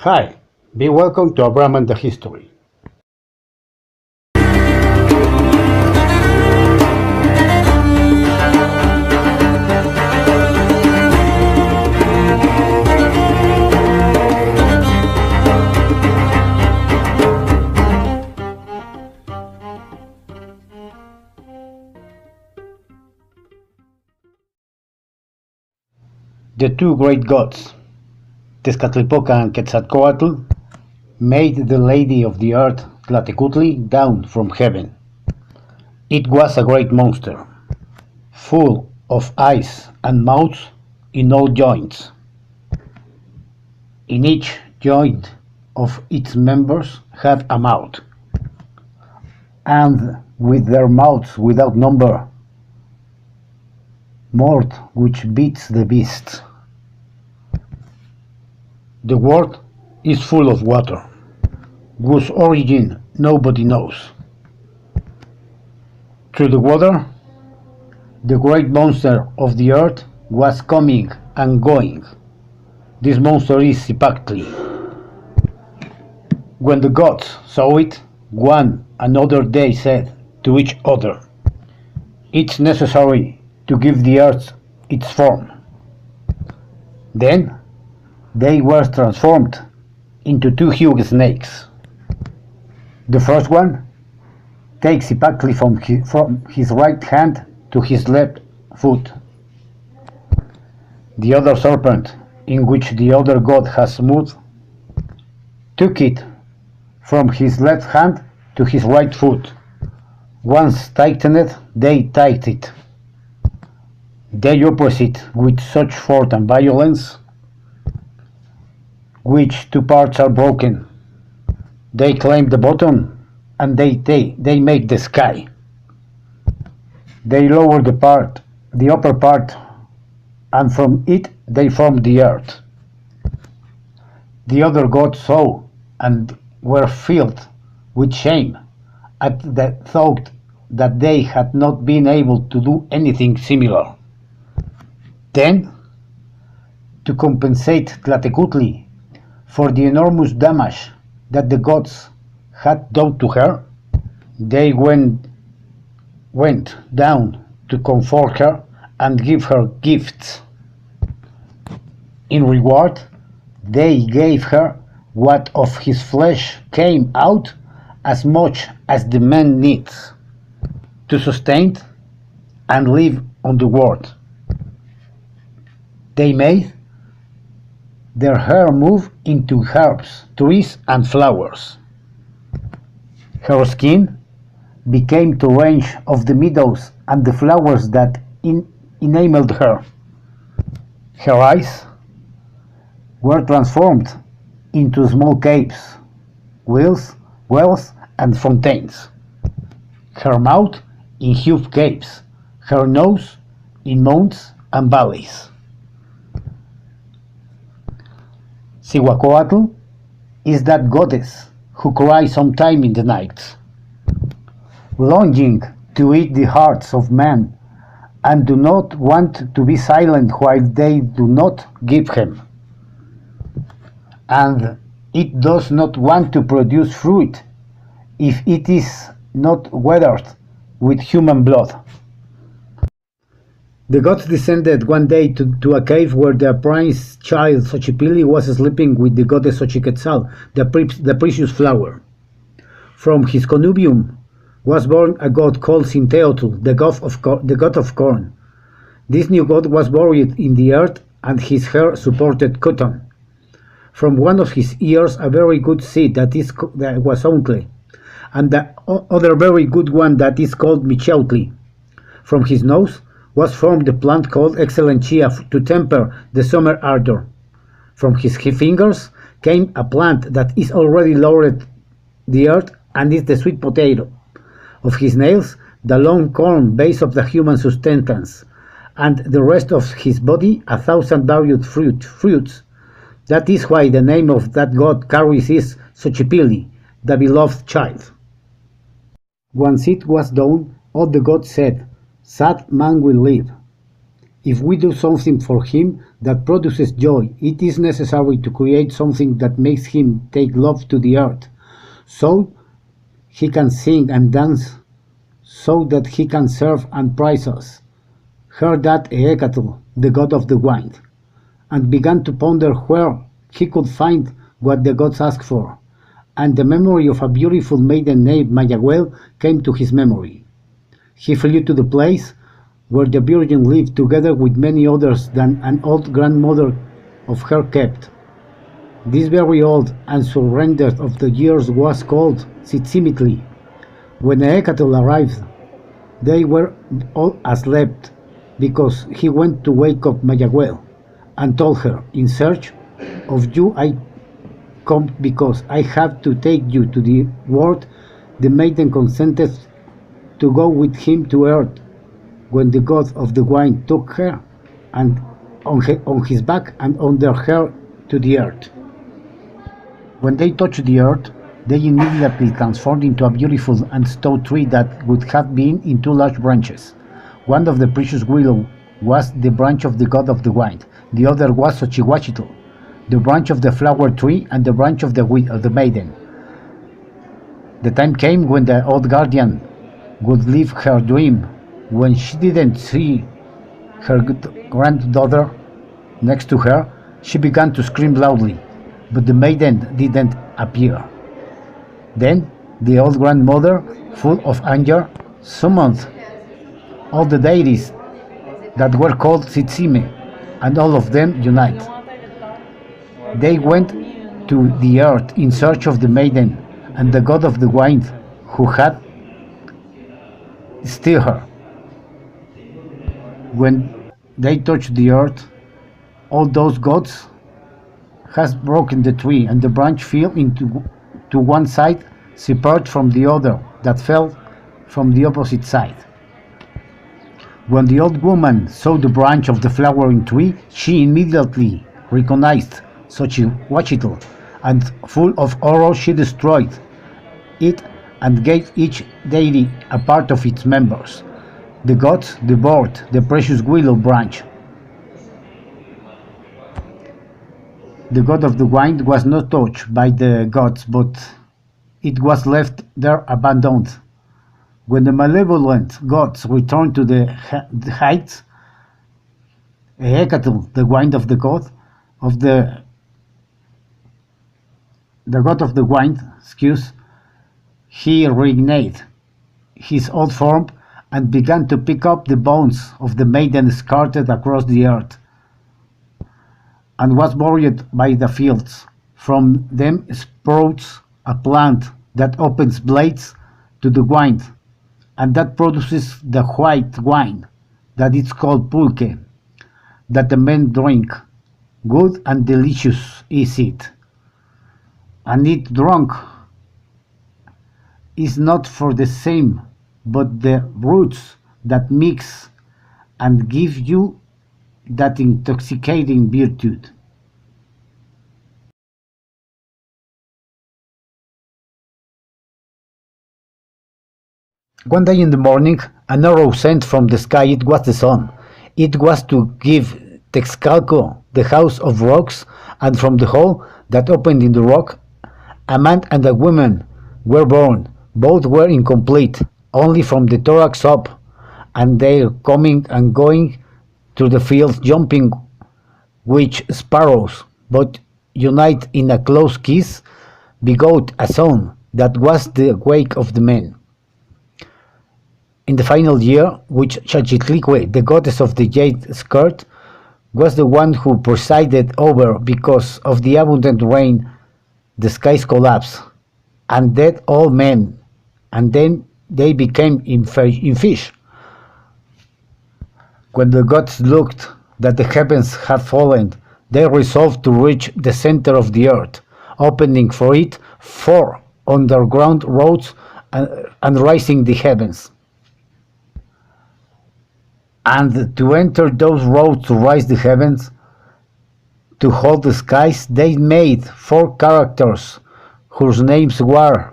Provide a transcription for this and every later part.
Hi, be welcome to Abraham and the History. The two great gods, Tezcatlipoca and Quetzalcoatl, made the Lady of the Earth Tlatecuhtli down from heaven. It was a great monster, full of eyes and mouths in all joints. In each joint of its members had a mouth, and with their mouths without number, mouth which beats the beasts. The world is full of water, whose origin nobody knows. Through the water, the great monster of the earth was coming and going. This monster is Tezcatli. When the gods saw it, one another they said to each other, "It's necessary to give the earth its form." Then they were transformed into two huge snakes. The first one takes Tezcatli from his right hand to his left foot. The other serpent, in which the other god has moved, took it from his left hand to his right foot. Once tightened, they tied it. They opposite with such force and violence, which two parts are broken. They claim the bottom, and they make the sky. They lower the upper part, and from it they form the earth. The other gods saw and were filled with shame at the thought that they had not been able to do anything similar. Then, to compensate Tlatecuhtli for the enormous damage that the gods had done to her, they went down to comfort her and give her gifts. In reward, they gave her what of his flesh came out, as much as the man needs to sustain and live on the world. They made their hair move into herbs, trees, and flowers. Her skin became the range of the meadows and the flowers that enameled her. Her eyes were transformed into small caves, wells, and fountains. Her mouth in huge caves, her nose in mountains and valleys. Tezcatlipoca is that goddess who cries sometime in the night, longing to eat the hearts of men, and do not want to be silent while they do not give him. And it does not want to produce fruit if it is not weathered with human blood. The gods descended one day to a cave where their prince child Xochipilli was sleeping with the goddess Xochiquetzal, the precious flower. From his connubium was born a god called Sinteotl, the god of corn. This new god was buried in the earth, and his hair supported cotton. From one of his ears a very good seed that was Ontli, and the other very good one that is called Michautli. From his nose was formed the plant called excellent chia to temper the summer ardor. From his fingers came a plant that is already lowered the earth and is the sweet potato. Of his nails, the long corn base of the human sustenance, and the rest of his body 1,000 varied fruits. That is why the name of that god carries is Xochipilli, the beloved child. Once it was done, all the gods said, "Sad man will live." If we do something for him that produces joy, it is necessary to create something that makes him take love to the earth, so he can sing and dance, so that he can serve and praise us. Heard that Tezcatlipoca, the god of the wind, and began to ponder where he could find what the gods asked for, and the memory of a beautiful maiden named Mayagüel came to his memory. He flew to the place where the Virgin lived together with many others than an old grandmother of her kept. This very old and surrendered of the years was called Tzitzimtli. When Tezcatlipoca arrived, they were all asleep, because he went to wake up Mayagüel, and told her, "In search of you I come, because I have to take you to the world." The maiden consented to go with him to earth. When the god of the wind took her and on his back and under her to the earth. When they touched the earth, they immediately transformed into a beautiful and stout tree that would have been in two large branches. One of the precious willow was the branch of the god of the wind, the other was Tezcatlipoca, the branch of the flower tree, and the branch of the maiden. The time came when the old guardian would leave her dream. When she didn't see her granddaughter next to her, she began to scream loudly, but the maiden didn't appear. Then the old grandmother, full of anger, summoned all the deities that were called Tzitzime, and all of them unite. They went to the earth in search of the maiden and the god of the wind who had steal her. When they touched the earth, all those gods has broken the tree, and the branch fell into to one side, separate from the other that fell from the opposite side. When the old woman saw the branch of the flowering tree, she immediately recognized Tezcatlipoca, and full of horror she destroyed it and gave each deity a part of its members. The gods devoured the precious willow branch. The god of the wind was not touched by the gods, but it was left there abandoned. When the malevolent gods returned to the heights, Tezcatlipoca, the wind of the god of the god of the wind, he reignited his old form and began to pick up the bones of the maiden scattered across the earth, and was buried by the fields. From them sprouts a plant that opens blades to the wind, and that produces the white wine that is called pulque, that the men drink. Good and delicious is it, and it drunk is not for the same, but the roots that mix and give you that intoxicating virtue. One day in the morning, an arrow sent from the sky. It was the sun. It was to give Tezcatlipoca the house of rocks, and from the hole that opened in the rock, a man and a woman were born. Both were incomplete, only from the thorax up, and they coming and going through the fields, jumping which sparrows, but unite in a close kiss, begot a son that was the wake of the men. In the final year, which Tezcatlipoca, the goddess of the jade skirt, was the one who presided over, because of the abundant rain, the skies collapsed, and dead all men, and then they became in fish. When the gods looked that the heavens had fallen, they resolved to reach the center of the earth, opening for it 4 underground roads and raising the heavens. And to enter those roads to rise the heavens, to hold the skies, they made 4 characters whose names were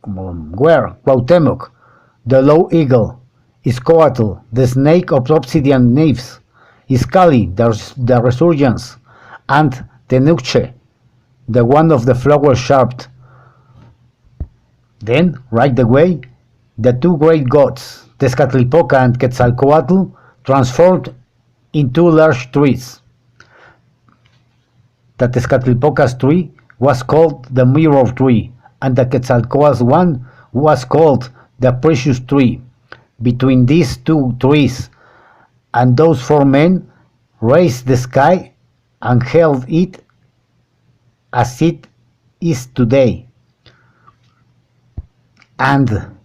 Cuauhtémoc, the low eagle, Izcoatl, the snake of obsidian nymphs, Izcalli, the resurgence, and Tenuche, the one of the flower sharp. Then, right away, the two great gods, Tezcatlipoca and Quetzalcoatl, transformed into large trees. The Tezcatlipoca's tree was called the mirror tree, and the Quetzalcoatl's one was called the precious tree. Between these two trees and those four men raised the sky and held it as it is today. And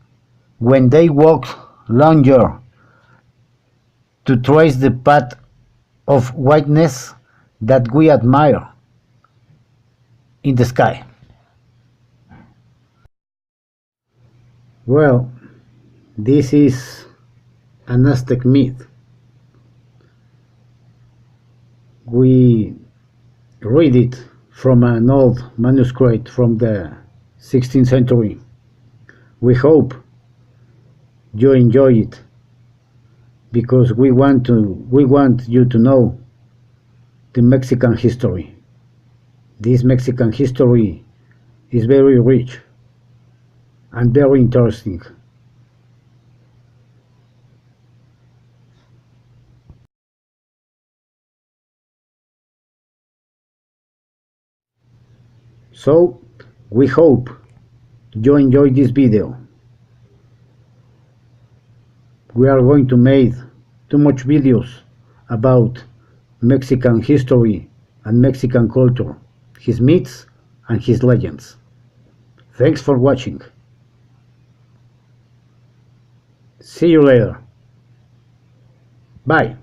when they walked longer to trace the path of whiteness that we admire in the sky. Well, this is an Aztec myth. We read it from an old manuscript from the 16th century. We hope you enjoy it because we want you to know the Mexican history. This Mexican history is very rich and very interesting. So, we hope you enjoyed this video. We are going to make too much videos about Mexican history and Mexican culture, his myths and his legends. Thanks for watching. See you later. Bye.